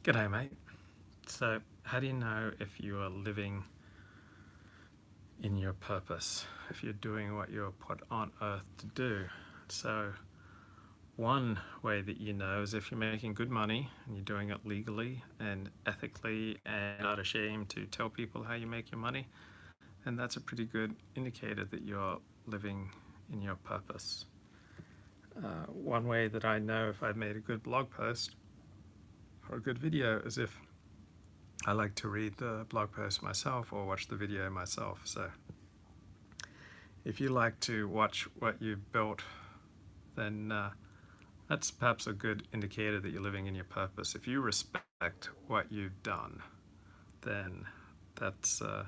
G'day, mate. So, how do you know if you are living in your purpose, if you're doing what you're put on earth to do? So, one way that you know is if you're making good money and you're doing it legally and ethically and not ashamed to tell people how you make your money, and that's a pretty good indicator that you're living in your purpose. One way that I know if I've made a good blog post or a good video is if I like to read the blog post myself or watch the video myself. So if you like to watch what you've built, then that's perhaps a good indicator that you're living in your purpose. If you respect what you've done, then that's a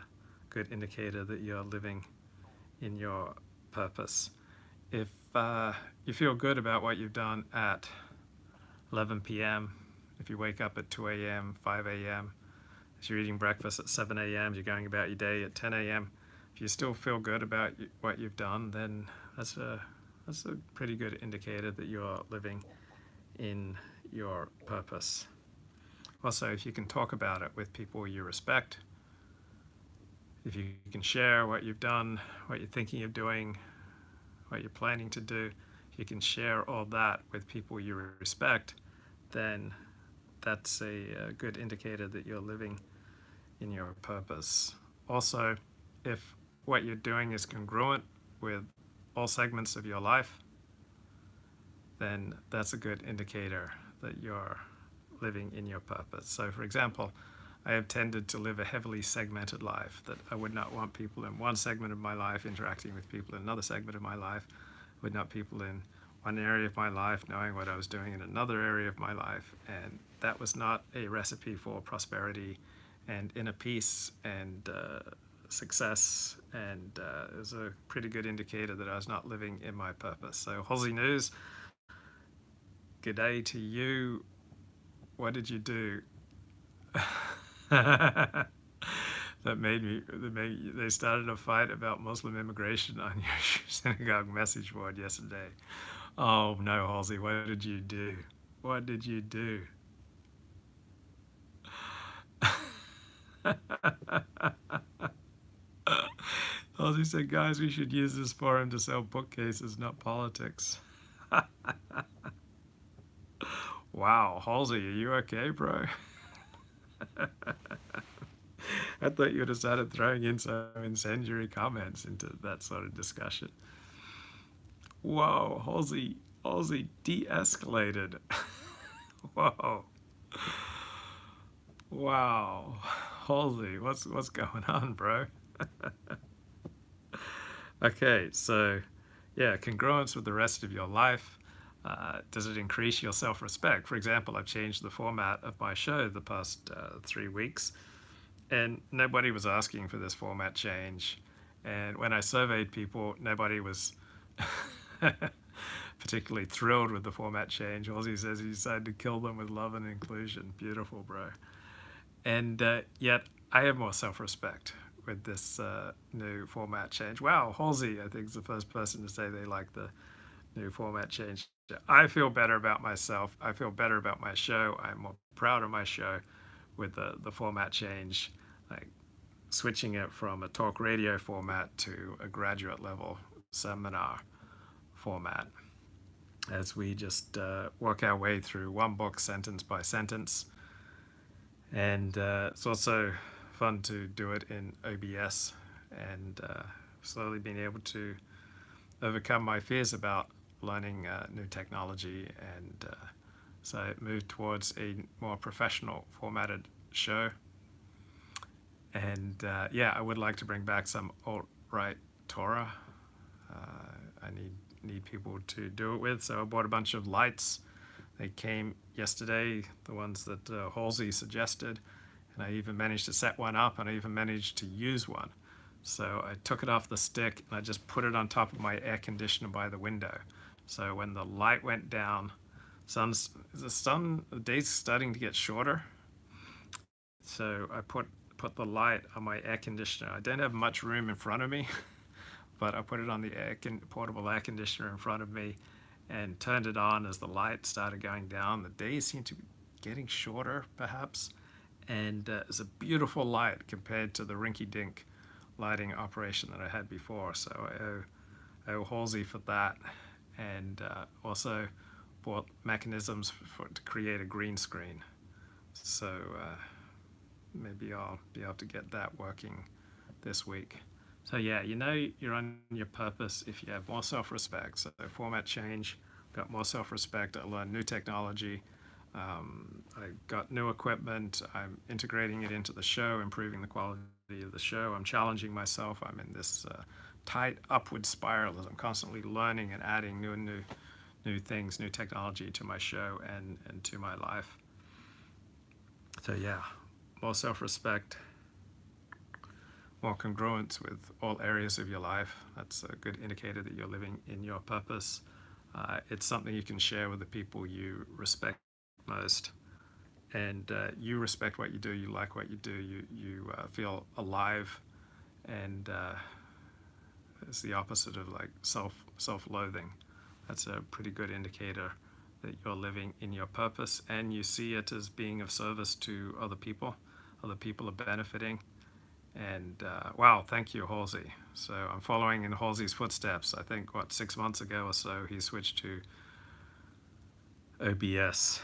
good indicator that you're living in your purpose. If you feel good about what you've done at 11 p.m., if you wake up at 2 a.m., 5 a.m., if you're eating breakfast at 7 a.m., you're going about your day at 10 a.m., if you still feel good about what you've done, then that's a pretty good indicator that you're living in your purpose. Also, if you can talk about it with people you respect, if you can share what you've done, what you're thinking of doing, what you're planning to do, if you can share all that with people you respect, then that's a good indicator that you're living in your purpose. Also, if what you're doing is congruent with all segments of your life, then that's a good indicator that you're living in your purpose. So, for example, I have tended to live a heavily segmented life, that I would not want people in one segment of my life interacting with people in another segment of my life. I would not people in one area of my life knowing what I was doing in another area of my life. And that was not a recipe for prosperity and inner peace and success. And it was a pretty good indicator that I was not living in my purpose. So, Aussie News, good day to you. What did you do? that they started a fight about Muslim immigration on your synagogue message board yesterday. Oh no, Halsey, what did you do? What did you do? Halsey said, guys, we should use this forum to sell bookcases, not politics. Wow, Halsey, are you okay, bro? I thought you would have started throwing in some incendiary comments into that sort of discussion. Whoa, Halsey de-escalated. Whoa. Wow. Halsey, what's going on, bro? Okay, so yeah, congruence with the rest of your life. Does it increase your self-respect? For example, I've changed the format of my show the past 3 weeks, and nobody was asking for this format change. And when I surveyed people, nobody was particularly thrilled with the format change. All he says he decided to kill them with love and inclusion. Beautiful, bro. And yet I have more self-respect with this new format change. Wow, Halsey, I think, is the first person to say they like the new format change. I feel better about myself. I feel better about my show. I'm more proud of my show with the format change, like switching it from a talk radio format to a graduate level seminar format, as we just work our way through one book sentence by sentence. And it's also fun to do it in OBS, and slowly being able to overcome my fears about learning new technology, and so move towards a more professional formatted show. And yeah, I would like to bring back some alt-right Torah. I need people to do it with, so I bought a bunch of lights. They came yesterday, the ones that Halsey suggested, and I even managed to set one up, and I even managed to use one. So I took it off the stick and I just put it on top of my air conditioner by the window. So when the light went down, the day's starting to get shorter. So I put the light on my air conditioner. I don't have much room in front of me, but I put it on the portable air conditioner in front of me and turned it on as the light started going down. The days seemed to getting shorter, perhaps, and it's a beautiful light compared to the rinky-dink lighting operation that I had before. So I owe Halsey for that, and also bought mechanisms to create a green screen. So maybe I'll be able to get that working this week. So yeah, you know you're on your purpose if you have more self-respect. So format change, got more self-respect. I learned new technology. I got new equipment. I'm integrating it into the show, improving the quality of the show. I'm challenging myself. I'm in this tight upward spiral as I'm constantly learning and adding new things, new technology to my show and to my life. So yeah, more self-respect, more congruence with all areas of your life. That's a good indicator that you're living in your purpose. It's something you can share with the people you respect most. And you respect what you do, you like what you do, you feel alive, and it's the opposite of like self-loathing. That's a pretty good indicator that you're living in your purpose, and you see it as being of service to other people. Other people are benefiting. And wow, thank you, Halsey. So I'm following in Halsey's footsteps. I think, 6 months ago or so, he switched to OBS.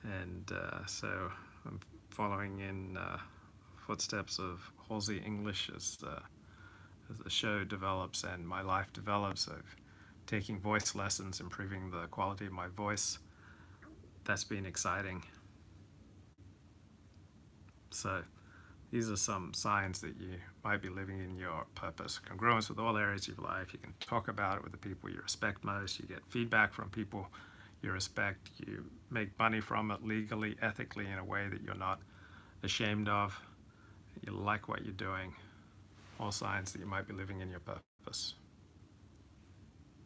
And so I'm following in footsteps of Halsey English as the show develops and my life develops. I'm taking voice lessons, improving the quality of my voice. That's been exciting. So these are some signs that you might be living in your purpose. Congruence with all areas of your life. You can talk about it with the people you respect most. You get feedback from people you respect. You make money from it legally, ethically, in a way that you're not ashamed of. You like what you're doing. All signs that you might be living in your purpose.